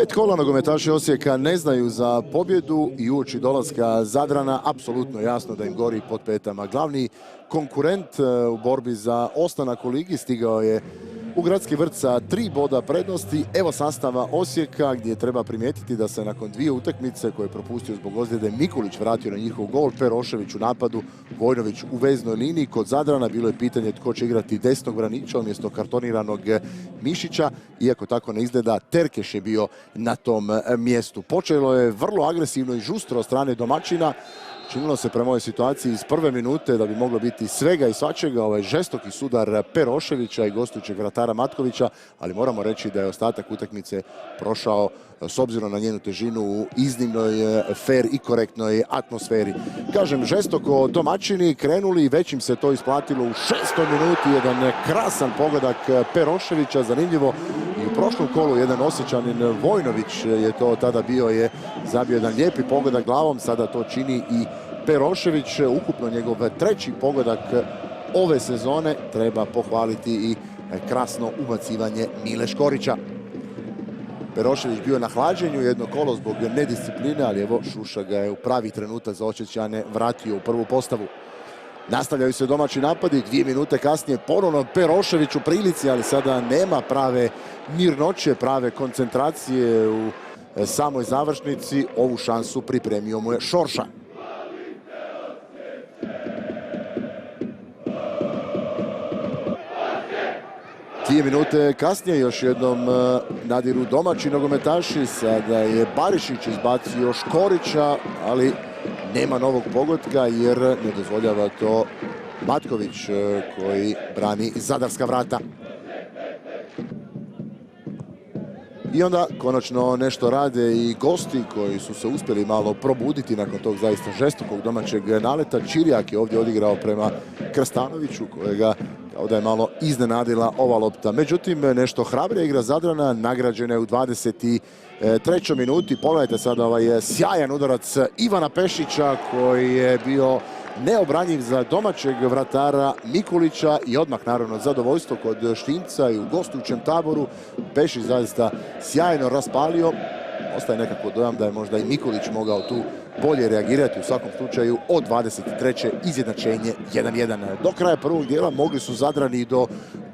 5 kola nogometaši Osijeka ne znaju za pobjedu i uoči dolaska Zadrana apsolutno jasno da im gori pod petama. Glavni konkurent u borbi za ostanak u ligi stigao je u Gradski vrt sa 3 boda prednosti. Evo sastava Osijeka gdje treba primijetiti da se nakon 2 utakmice koje je propustio zbog ozljede Mikulić vratio na njihov gol, Perošević u napadu, Vojnović u veznoj liniji. Kod Zadrana bilo je pitanje tko će igrati desnog braniča umjesto kartoniranog Mišića. Iako tako ne izgleda, Terkeš je bio na tom mjestu. Počelo je vrlo agresivno i žustro od strane domaćina. Činilo se prema ovoj situaciji iz prve minute da bi moglo biti svega i svačega. Ovaj žestoki sudar Peroševića i gostujućeg vratara Matkovića, ali moramo reći da je ostatak utakmice prošao s obzirom na njenu težinu u iznimnoj fer i korektnoj atmosferi. Kažem, žestoko domaćini krenuli i već im se to isplatilo u 6. minuti. Jedan krasan pogodak Peroševića, zanimljivo i u prošlom kolu jedan Osječanin Vojnović je to tada bio, je zabio jedan lijepi pogodak glavom, sada to čini i Perošević. Ukupno njegov 3. pogodak ove sezone, treba pohvaliti i krasno ubacivanje Mile Škorića. Perošević bio na hlađenju jedno kolo zbog nediscipline, ali evo Šuša ga je u pravi trenutak za Osječane vratio u prvu postavu. Nastavljaju se domaći napadi, 2 minute kasnije ponovno Perošević u prilici, ali sada nema prave mirnoće, prave koncentracije u samoj završnici. Ovu šansu pripremio mu je Šorša. Dvije minute kasnije još jednom nadiru domaći nogometaši. Sada je Barišić izbacio Škorića, ali nema novog pogotka jer ne dozvoljava to Matković koji brani zadarska vrata. I onda konačno nešto rade i gosti koji su se uspjeli malo probuditi nakon tog zaista žestokog domaćeg naleta. Čirijak je ovdje odigrao prema Krstanoviću kojega kao da je malo iznenadila ova lopta. Međutim, nešto hrabrija igra Zadrana, nagrađena je u 23. minuti. Pogledajte sada ovaj sjajan udarac Ivana Pešića koji je bio neobranjiv za domaćeg vratara Mikulića i odmah naravno zadovoljstvo kod Štimca i u gostujućem taboru. Pešić zaista sjajno raspalio. Ostaje nekako dojam da je možda i Mikulić mogao tu bolje reagirati. U svakom slučaju od 23. izjednačenje 1:1. Do kraja prvog dijela mogli su Zadrani i do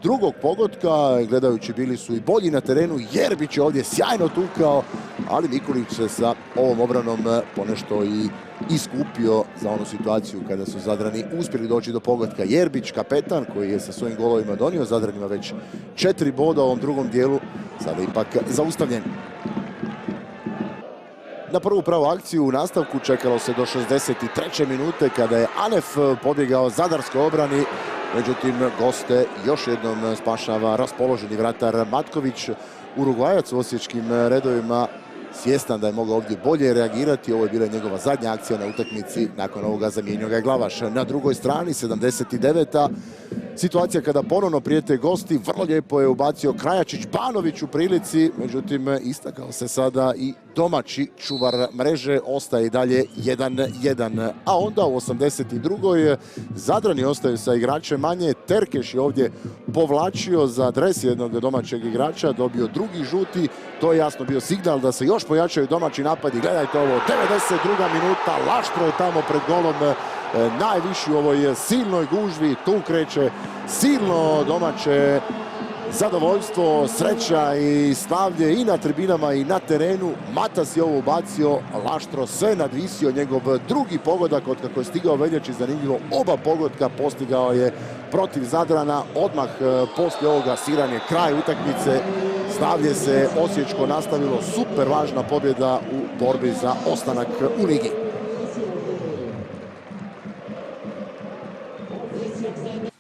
drugog pogotka. Gledajući bili su i bolji na terenu. Jerbić je ovdje sjajno tukao, ali Mikulić se sa ovom obranom ponešto i iskupio za onu situaciju kada su Zadrani uspjeli doći do pogotka. Jerbić, kapetan koji je sa svojim golovima donio Zadranima već 4 boda u ovom drugom dijelu, sada ipak zaustavljen. Na prvu pravu akciju u nastavku čekalo se do 63. minute kada je Anef pobjegao zadarskoj obrani. Međutim, goste još jednom spašava raspoloženi vratar Matković. Urugvajac u osječkim redovima, svjestan da je mogao ovdje bolje reagirati. Ovo je bila njegova zadnja akcija na utakmici. Nakon ovoga zamijenio ga je Glavaš. Na drugoj strani, 79. situacija kada ponovno prijete gosti. Vrlo lijepo je ubacio Krajačić, Banović u prilici. Međutim, istakao se sada i domaći čuvar mreže. Ostaje i dalje 1:1. A onda u 82. Zadrani ostaju sa igračem manje. Terkeš je ovdje povlačio za dres jednog domaćeg igrača. Dobio drugi žuti. To je jasno bio signal da se još pojačaju domaći napadi. Gledajte ovo, 92. minuta. Laštro je tamo pred golom najviši u ovoj silnoj gužvi. Tu kreće silno domaće zadovoljstvo, sreća i slavlje i na tribinama i na terenu. Matas je ovo ubacio, Laštro sve nadvisio, njegov drugi pogodak od kako je stigao Veljači. Zanimljivo, oba pogotka postigao je protiv Zadrana. Odmah poslije ovoga siranje, kraj utakmice. Slavlje se osječko nastavilo, super važna pobjeda u borbi za ostanak u ligi.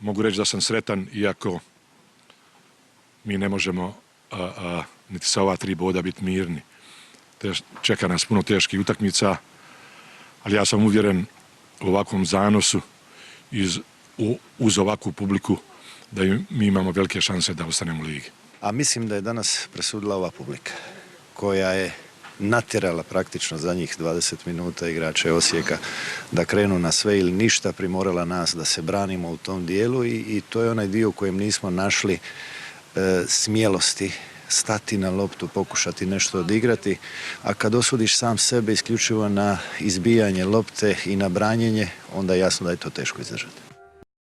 Mogu reći da sam sretan, iako mi ne možemo niti sa ova 3 boda biti mirni. Čeka nas puno teških utakmica, ali ja sam uvjeren u ovakvom zanosu uz ovakvu publiku da mi imamo velike šanse da ostanemo u ligi. A mislim da je danas presudila ova publika koja je natjerala praktično zadnjih 20 minuta igrače Osijeka da krenu na sve ili ništa, primorala nas da se branimo u tom dijelu i to je onaj dio u kojem nismo našli smjelosti stati na loptu, pokušati nešto odigrati, a kad osudiš sam sebe isključivo na izbijanje lopte i na branjenje, onda je jasno da je to teško izdržati.